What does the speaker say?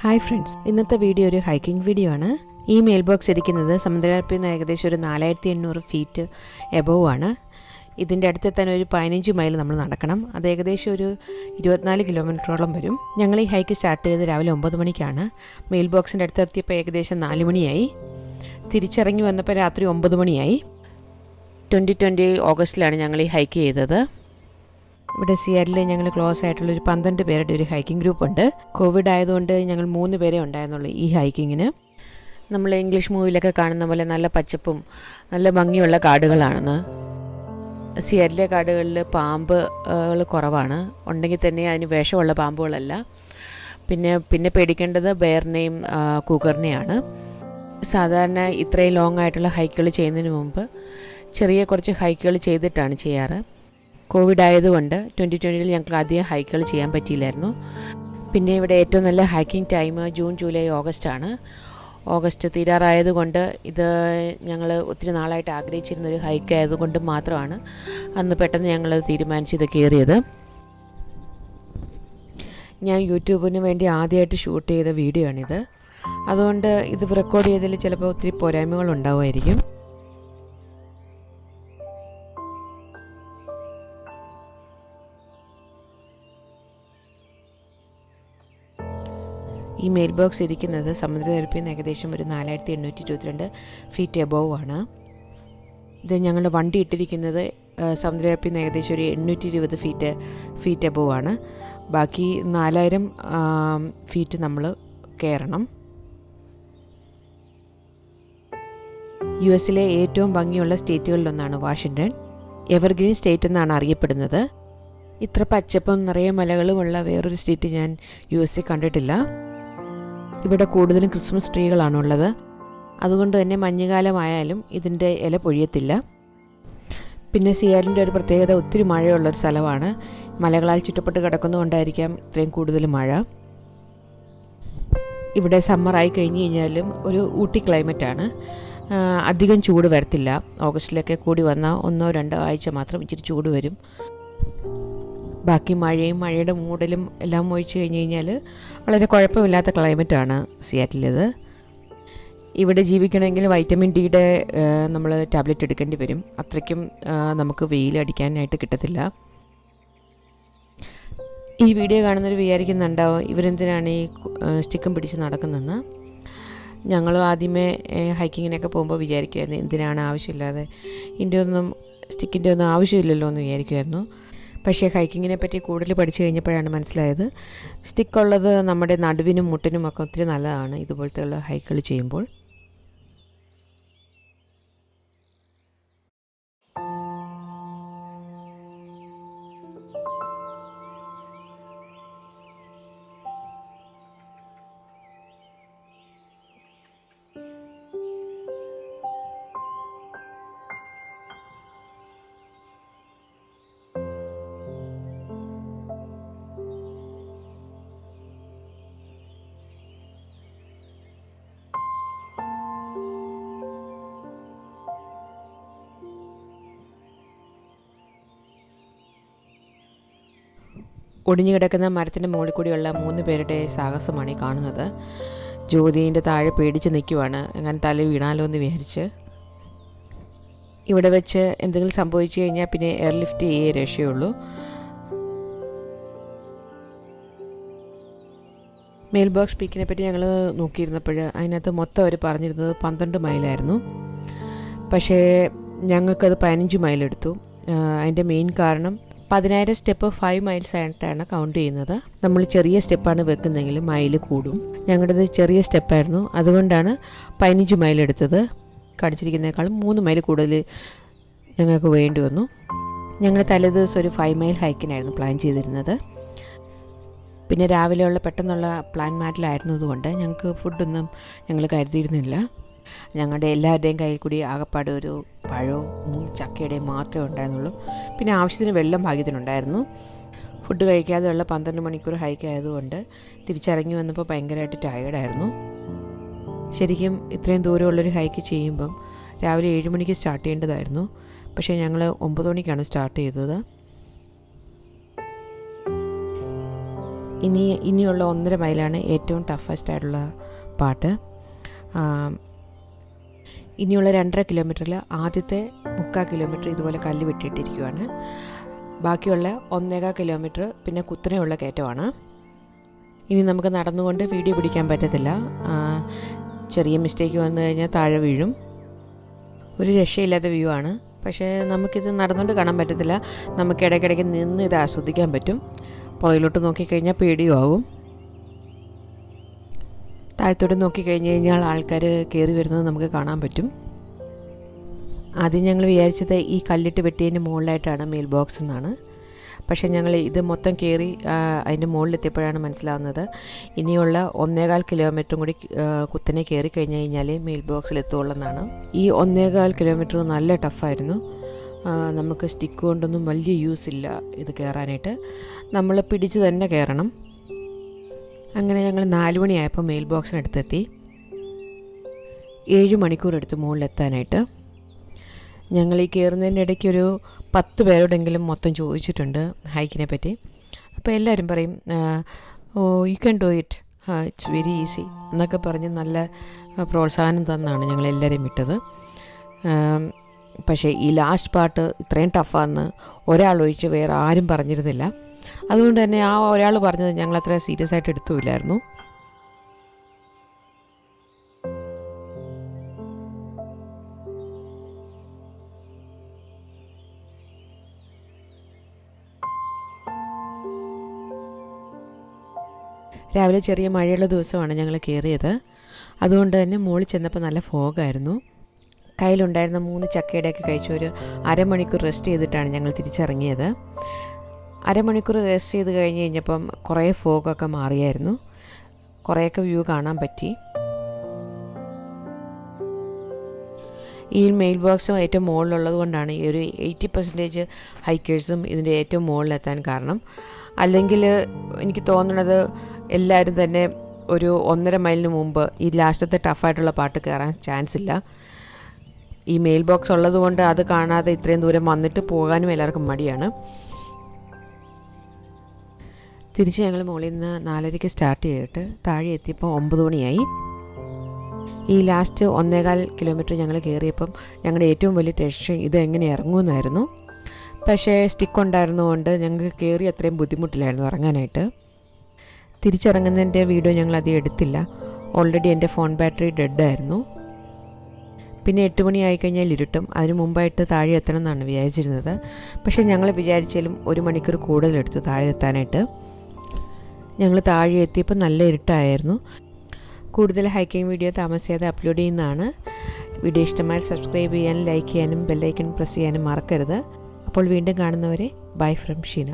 Hi friends, ഇന്നത്തെ video ഒരു hiking video ആണ്. ഈ മെയിൽ ബോക്സ് ഇരിക്കുന്നത് സമുദ്രനിരപ്പിൽ നിന്ന് ഏകദേശം ഒരു 4800 ഫീറ്റ് എബോവ് ആണ്. ഇതിൻ്റെ അടുത്ത് തന്നെ ഒരു 15 മൈൽ നമ്മൾ നടക്കണം. അത് ഏകദേശം ഒരു 24 കിലോമീറ്ററോളം വരും. ഞങ്ങൾ ഈ ഹൈക്ക് സ്റ്റാർട്ട് ചെയ്ത് രാവിലെ 9 മണിക്കാണ്. മെയിൽ ബോക്സിൻ്റെ അടുത്ത് എത്തിയപ്പോൾ ഏകദേശം 4 മണിയായി. തിരിച്ചിറങ്ങി വന്നപ്പോൾ രാത്രി 9 മണിയായി. 2020 ഓഗസ്റ്റിലാണ് ഞങ്ങൾ ഈ ഹൈക്ക് ചെയ്തത്. ഇവിടെ സിയാറ്റിൽ ഞങ്ങൾ ക്ലോസ് ആയിട്ടുള്ളൊരു 12 പേരുടെ ഒരു ഹൈക്കിംഗ് ഗ്രൂപ്പ് ഉണ്ട്. കോവിഡ് ആയതുകൊണ്ട് ഞങ്ങൾ 3 പേരെ ഉണ്ടായിരുന്നുള്ളൂ ഈ ഹൈക്കിങ്ങിന്. നമ്മൾ ഇംഗ്ലീഷ് മൂവിയിലൊക്കെ കാണുന്ന പോലെ നല്ല പച്ചപ്പും നല്ല ഭംഗിയുള്ള കാടുകളാണ്. സിയാറ്റിലെ കാടുകളിൽ പാമ്പുകൾ കുറവാണ്. ഉണ്ടെങ്കിൽ തന്നെ അതിന് വിഷമുള്ള പാമ്പുകളല്ല. പിന്നെ പേടിക്കേണ്ടത് ബെയറിനെയും കൂഗറിനെയാണ്. സാധാരണ ഇത്രയും ലോങ് ആയിട്ടുള്ള ഹൈക്കുകൾ ചെയ്യുന്നതിന് മുമ്പ് കുറച്ച് ഹൈക്കുകൾ ചെയ്തിട്ടാണ് ചെയ്യാറ്. കോവിഡ് ആയതുകൊണ്ട് 2020 ഞങ്ങൾക്ക് അധികം ഹൈക്കുകൾ ചെയ്യാൻ പറ്റിയില്ലായിരുന്നു. പിന്നെ ഇവിടെ ഏറ്റവും നല്ല ഹൈക്കിംഗ് ടൈം ജൂൺ, ജൂലൈ, ഓഗസ്റ്റാണ്. ഓഗസ്റ്റ് തീരാറായതുകൊണ്ട് ഇത് ഞങ്ങൾ ഒത്തിരി നാളായിട്ട് ആഗ്രഹിച്ചിരുന്നൊരു ഹൈക്ക് ആയതുകൊണ്ട് മാത്രമാണ് അന്ന് പെട്ടെന്ന് ഞങ്ങൾ തീരുമാനിച്ച് ഇത് കയറിയത്. ഞാൻ യൂട്യൂബിന് വേണ്ടി ആദ്യമായിട്ട് ഷൂട്ട് ചെയ്ത വീഡിയോ ആണിത്. അതുകൊണ്ട് ഇത് റെക്കോർഡ് ചെയ്തതിൽ ചിലപ്പോൾ ഒത്തിരി പോരായ്മകൾ ഉണ്ടാവുമായിരിക്കും. ഈ മെയിൽ ബോക്സ് ഇരിക്കുന്നത് സമുദ്രനിരപ്പിൽ നിന്ന് ഏകദേശം ഒരു 4822 ഫീറ്റ് എബോവ് ആണ്. ഇത് ഞങ്ങളുടെ വണ്ടി ഇട്ടിരിക്കുന്നത് സമുദ്രനിരപ്പിൽ നിന്ന് ഏകദേശം ഒരു 820 ഫീറ്റ് എബോവ് ആണ്. ബാക്കി 4000 ഫീറ്റ് നമ്മൾ കയറണം. US ഏറ്റവും ഭംഗിയുള്ള സ്റ്റേറ്റുകളിലൊന്നാണ് വാഷിങ്ടൺ. എവർഗ്രീൻ സ്റ്റേറ്റ് എന്നാണ് അറിയപ്പെടുന്നത്. ഇത്ര പച്ചപ്പും നിറയെ മലകളുമുള്ള വേറൊരു സ്റ്റേറ്റ് ഞാൻ US കണ്ടിട്ടില്ല. ഇവിടെ കൂടുതലും ക്രിസ്മസ് ട്രീകളാണുള്ളത്. അതുകൊണ്ട് തന്നെ മഞ്ഞുകാലമായാലും ഇതിൻ്റെ ഇല പൊഴിയത്തില്ല. പിന്നെ സിയാലിൻ്റെ ഒരു പ്രത്യേകത ഒത്തിരി മഴയുള്ളൊരു സ്ഥലമാണ്. മലകളാൽ ചുറ്റപ്പെട്ട് കിടക്കുന്നതുകൊണ്ടായിരിക്കാം ഇത്രയും കൂടുതൽ മഴ. ഇവിടെ സമ്മറായി കഴിഞ്ഞ് കഴിഞ്ഞാലും ഒരു ഊട്ടി ക്ലൈമറ്റാണ്. അധികം ചൂട് വരത്തില്ല. ഓഗസ്റ്റിലൊക്കെ കൂടി വന്നാൽ 1-2 ആഴ്ച മാത്രം ഇച്ചിരി ചൂട് വരും. ബാക്കി മഴയുടെ മൂടലും എല്ലാം ഒഴിച്ച് കഴിഞ്ഞ് കഴിഞ്ഞാൽ വളരെ കുഴപ്പമില്ലാത്ത ക്ലൈമറ്റാണ് സിയാറ്റിലേത്. ഇവിടെ ജീവിക്കണമെങ്കിൽ വൈറ്റമിൻ ഡിയുടെ നമ്മൾ ടാബ്ലറ്റ് എടുക്കേണ്ടി വരും. അത്രയ്ക്കും നമുക്ക് വെയിലടിക്കാനായിട്ട് കിട്ടത്തില്ല. ഈ വീഡിയോ കാണുന്നവർ വിചാരിക്കുന്നുണ്ടാവും ഇവരെന്തിനാണ് ഈ സ്റ്റിക്കും പിടിച്ച് നടക്കുന്നതെന്ന്. ഞങ്ങളും ആദ്യമേ ഹൈക്കിങ്ങിനൊക്കെ പോകുമ്പോൾ വിചാരിക്കുമായിരുന്നു എന്തിനാണ് ആവശ്യമില്ലാതെ സ്റ്റിക്കിൻ്റെ ഒന്നും ആവശ്യമില്ലല്ലോ എന്ന് വിചാരിക്കുമായിരുന്നു. പക്ഷേ ഹൈക്കിങ്ങിനെ പറ്റി കൂടുതൽ പഠിച്ചു കഴിഞ്ഞപ്പോഴാണ് മനസ്സിലായത് സ്റ്റിക്കുള്ളത് നമ്മുടെ നടുവിനും മുട്ടിനും ഒക്കെ ഒത്തിരി നല്ലതാണ് ഇതുപോലത്തെയുള്ള ഹൈക്കുകൾ ചെയ്യുമ്പോൾ. ഒടിഞ്ഞു കിടക്കുന്ന മരത്തിൻ്റെ മുകളിൽ കൂടിയുള്ള 3 പേരുടെ സാഹസമാണ് ഈ കാണുന്നത്. ജ്യോതിൻ്റെ താഴെ പേടിച്ച് നിൽക്കുവാണ്, അങ്ങനെ തല വീണാലോ എന്ന് വിചാരിച്ച്. ഇവിടെ വെച്ച് എന്തെങ്കിലും സംഭവിച്ചു കഴിഞ്ഞാൽ പിന്നെ എയർലിഫ്റ്റ് ചെയ്യേ രക്ഷയുള്ളൂ. മെയിൽ ബോക്സ് പീക്കിനെ പറ്റി ഞങ്ങൾ നോക്കിയിരുന്നപ്പോൾ അതിനകത്ത് മൊത്തം അവർ പറഞ്ഞിരുന്നത് 12 മൈലായിരുന്നു. പക്ഷേ ഞങ്ങൾക്കത് 15 മൈലെടുത്തു. അതിൻ്റെ മെയിൻ കാരണം 10,000 സ്റ്റെപ്പ് 5 മൈൽസ് ആയിട്ടാണ് കൗണ്ട് ചെയ്യുന്നത്. നമ്മൾ ചെറിയ സ്റ്റെപ്പാണ് വെക്കുന്നതെങ്കിൽ മൈൽ കൂടും. ഞങ്ങളുടേത് ചെറിയ സ്റ്റെപ്പായിരുന്നു, അതുകൊണ്ടാണ് 15 മൈൽ എടുത്തത്. കടിച്ചിരിക്കുന്നതിനേക്കാളും 3 മൈൽ കൂടുതൽ ഞങ്ങൾക്ക് വേണ്ടി വന്നു. ഞങ്ങൾ തലേദിവസം ഒരു 5 മൈൽ ഹൈക്കിനായിരുന്നു പ്ലാൻ ചെയ്തിരുന്നത്. പിന്നെ രാവിലെയുള്ള പെട്ടെന്നുള്ള പ്ലാൻ മാറ്റിലായിരുന്നതുകൊണ്ട് ഞങ്ങൾക്ക് ഫുഡൊന്നും ഞങ്ങൾ കരുതിയിരുന്നില്ല. ഞങ്ങളുടെ എല്ലാവരുടെയും കയ്യിൽ കൂടി ആകപ്പാട് ഒരു പഴവും ചക്കയുടെയും മാത്രമേ ഉണ്ടായിരുന്നുള്ളൂ. പിന്നെ ആവശ്യത്തിന് വെള്ളം ഭാഗ്യത്തിനുണ്ടായിരുന്നു. ഫുഡ് കഴിക്കാതെയുള്ള 12 മണിക്കൂർ ഹൈക്ക് ആയതുകൊണ്ട് തിരിച്ചിറങ്ങി വന്നപ്പോൾ ഭയങ്കരമായിട്ട് ടയേർഡായിരുന്നു. ശരിക്കും ഇത്രയും ദൂരമുള്ളൊരു ഹൈക്ക് ചെയ്യുമ്പം രാവിലെ 7 മണിക്ക് സ്റ്റാർട്ട് ചെയ്യേണ്ടതായിരുന്നു. പക്ഷേ ഞങ്ങൾ 9 മണിക്കാണ് സ്റ്റാർട്ട് ചെയ്തത്. ഇനിയുള്ള 1.5 മൈലാണ് ഏറ്റവും ടഫസ്റ്റ് ആയിട്ടുള്ള പാർട്ട്. ഇനിയുള്ള 2.5 കിലോമീറ്ററിൽ ആദ്യത്തെ 3/4 കിലോമീറ്റർ ഇതുപോലെ കല്ല് വെട്ടിയിട്ടിരിക്കുകയാണ്. ബാക്കിയുള്ള 1.25 കിലോമീറ്റർ പിന്നെ കുത്തനെയുള്ള കയറ്റമാണ്. ഇനി നമുക്ക് നടന്നുകൊണ്ട് വീഡിയോ പിടിക്കാൻ പറ്റത്തില്ല. ചെറിയ മിസ്റ്റേക്ക് വന്നു കഴിഞ്ഞാൽ താഴെ വീഴും. ഒരു രക്ഷയില്ലാത്ത വ്യൂ ആണ്. പക്ഷേ നമുക്കിത് നടന്നുകൊണ്ട് കാണാൻ പറ്റത്തില്ല. നമുക്ക് ഇടയ്ക്കിടയ്ക്ക് നിന്ന് ഇത് ആസ്വദിക്കാൻ പറ്റും. പുറകിലോട്ട് നോക്കിക്കഴിഞ്ഞാൽ പേടിയും ആവും. താഴത്തോട്ട് നോക്കിക്കഴിഞ്ഞ് കഴിഞ്ഞാൽ ആൾക്കാർ കയറി വരുന്നത് നമുക്ക് കാണാൻ പറ്റും. ആദ്യം ഞങ്ങൾ വിചാരിച്ചത് ഈ കല്ലിട്ട് വെട്ടിയതിന് മുകളിലായിട്ടാണ് മെയിൽ ബോക്സ് എന്നാണ്. പക്ഷേ ഞങ്ങൾ ഇത് മൊത്തം കയറി അതിൻ്റെ മുകളിലെത്തിയപ്പോഴാണ് മനസ്സിലാവുന്നത് ഇനിയുള്ള 1.25 കിലോമീറ്ററും കൂടി കുത്തനെ കയറി കഴിഞ്ഞ് കഴിഞ്ഞാൽ മെയിൽ ബോക്സിൽ എത്തുകയുള്ളെന്നാണ്. ഈ 1.25 കിലോമീറ്റർ നല്ല ടഫായിരുന്നു. നമുക്ക് സ്റ്റിക്ക് കൊണ്ടൊന്നും വലിയ യൂസ് ഇല്ല ഇത് കയറാനായിട്ട്. നമ്മൾ പിടിച്ച് തന്നെ കയറണം. അങ്ങനെ ഞങ്ങൾ 4 മണിയായപ്പോൾ മെയിൽ ബോക്സിനടുത്തെത്തി. 7 മണിക്കൂർ എടുത്ത് മുകളിലെത്താനായിട്ട്. ഞങ്ങൾ ഈ കയറുന്നതിൻ്റെ ഇടയ്ക്കൊരു 10 പേരോടെങ്കിലും മൊത്തം ചോദിച്ചിട്ടുണ്ട് ഹൈക്കിനെ പറ്റി. അപ്പോൾ എല്ലാവരും പറയും you can do it, it's very easy എന്നൊക്കെ പറഞ്ഞ് നല്ല പ്രോത്സാഹനം തന്നാണ് ഞങ്ങളെല്ലാവരെയും വിട്ടത്. പക്ഷേ ഈ ലാസ്റ്റ് പാർട്ട് ഇത്രയും ടഫാണെന്ന് ഒരാളൊഴിച്ച് വേറെ ആരും പറഞ്ഞിരുന്നില്ല. അതുകൊണ്ട് തന്നെ ആ ഒരാൾ പറഞ്ഞത് ഞങ്ങളത്ര സീരിയസ് ആയിട്ട് എടുത്തുമില്ലായിരുന്നു. രാവിലെ ചെറിയ മഴയുള്ള ദിവസമാണ് ഞങ്ങൾ കയറിയത്. അതുകൊണ്ട് തന്നെ മുകളിൽ ചെന്നപ്പോൾ നല്ല ഫോഗായിരുന്നു. കയ്യിലുണ്ടായിരുന്ന 3 ചക്കയുടെയൊക്കെ കഴിച്ച് ഒരു അരമണിക്കൂർ റെസ്റ്റ് ചെയ്തിട്ടാണ് ഞങ്ങൾ തിരിച്ചിറങ്ങിയത്. അരമണിക്കൂർ റെസ്റ്റ് ചെയ്ത് കഴിഞ്ഞ് കഴിഞ്ഞപ്പം കുറേ ഫോഗൊക്കെ മാറിയായിരുന്നു. കുറേയൊക്കെ വ്യൂ കാണാൻ പറ്റി. ഈ മെയിൽ ബോക്സ് ഏറ്റവും മുകളിലുള്ളത് കൊണ്ടാണ് ഈ ഒരു 80% ഹൈക്കേഴ്സും ഇതിൻ്റെ ഏറ്റവും മുകളിലെത്താൻ കാരണം. അല്ലെങ്കിൽ എനിക്ക് തോന്നുന്നത് എല്ലാവരും തന്നെ ഒരു 1.5 മൈലിന് മുമ്പ് ഈ ലാസ്റ്റത്തെ ടഫായിട്ടുള്ള പാട്ട് കയറാൻ ചാൻസ് ഇല്ല. ഈ മെയിൽ ബോക്സ് ഉള്ളത് കൊണ്ട് അത് കാണാതെ ഇത്രയും ദൂരം വന്നിട്ട് പോകാനും എല്ലാവർക്കും മടിയാണ്. തിരിച്ച് ഞങ്ങൾ മുകളിൽ നിന്ന് 4:30 സ്റ്റാർട്ട് ചെയ്തിട്ട് താഴെ എത്തിയപ്പോൾ 9 മണിയായി. ഈ ലാസ്റ്റ് 1.25 കിലോമീറ്റർ ഞങ്ങൾ കയറിയപ്പം ഞങ്ങളുടെ ഏറ്റവും വലിയ ടെൻഷൻ ഇത് എങ്ങനെ ഇറങ്ങുമെന്നായിരുന്നു. പക്ഷേ സ്റ്റിക്ക് ഉണ്ടായിരുന്നതുകൊണ്ട് ഞങ്ങൾക്ക് കയറി അത്രയും ബുദ്ധിമുട്ടില്ലായിരുന്നു ഇറങ്ങാനായിട്ട്. തിരിച്ചിറങ്ങുന്നതിൻ്റെ വീഡിയോ ഞങ്ങൾ അധികം എടുത്തില്ല. ഓൾറെഡി എൻ്റെ ഫോൺ ബാറ്ററി ഡെഡായിരുന്നു. പിന്നെ 8 മണി ആയിക്കഴിഞ്ഞാൽ ഇരുട്ടും. അതിന് മുമ്പായിട്ട് താഴെ എത്തണം എന്നാണ് വിചാരിച്ചിരുന്നത്. പക്ഷേ ഞങ്ങൾ വിചാരിച്ചാലും 1 മണിക്കൂർ കൂടുതലെടുത്തു താഴെ എത്താനായിട്ട്. ഞങ്ങൾ താഴെ എത്തിയപ്പോൾ നല്ല ഇരുട്ടായിരുന്നു. കൂടുതൽ ഹൈക്കിംഗ് വീഡിയോ താമസിയാതെ അപ്ലോഡ് ചെയ്യുന്നതാണ്. വീഡിയോ ഇഷ്ടമായാൽ സബ്സ്ക്രൈബ് ചെയ്യാനും ലൈക്ക് ചെയ്യാനും ബെല്ലൈക്കൺ പ്രസ് ചെയ്യാനും മറക്കരുത്. അപ്പോൾ വീണ്ടും കാണുന്നവരെ ബൈ ഫ്രം ഷീന.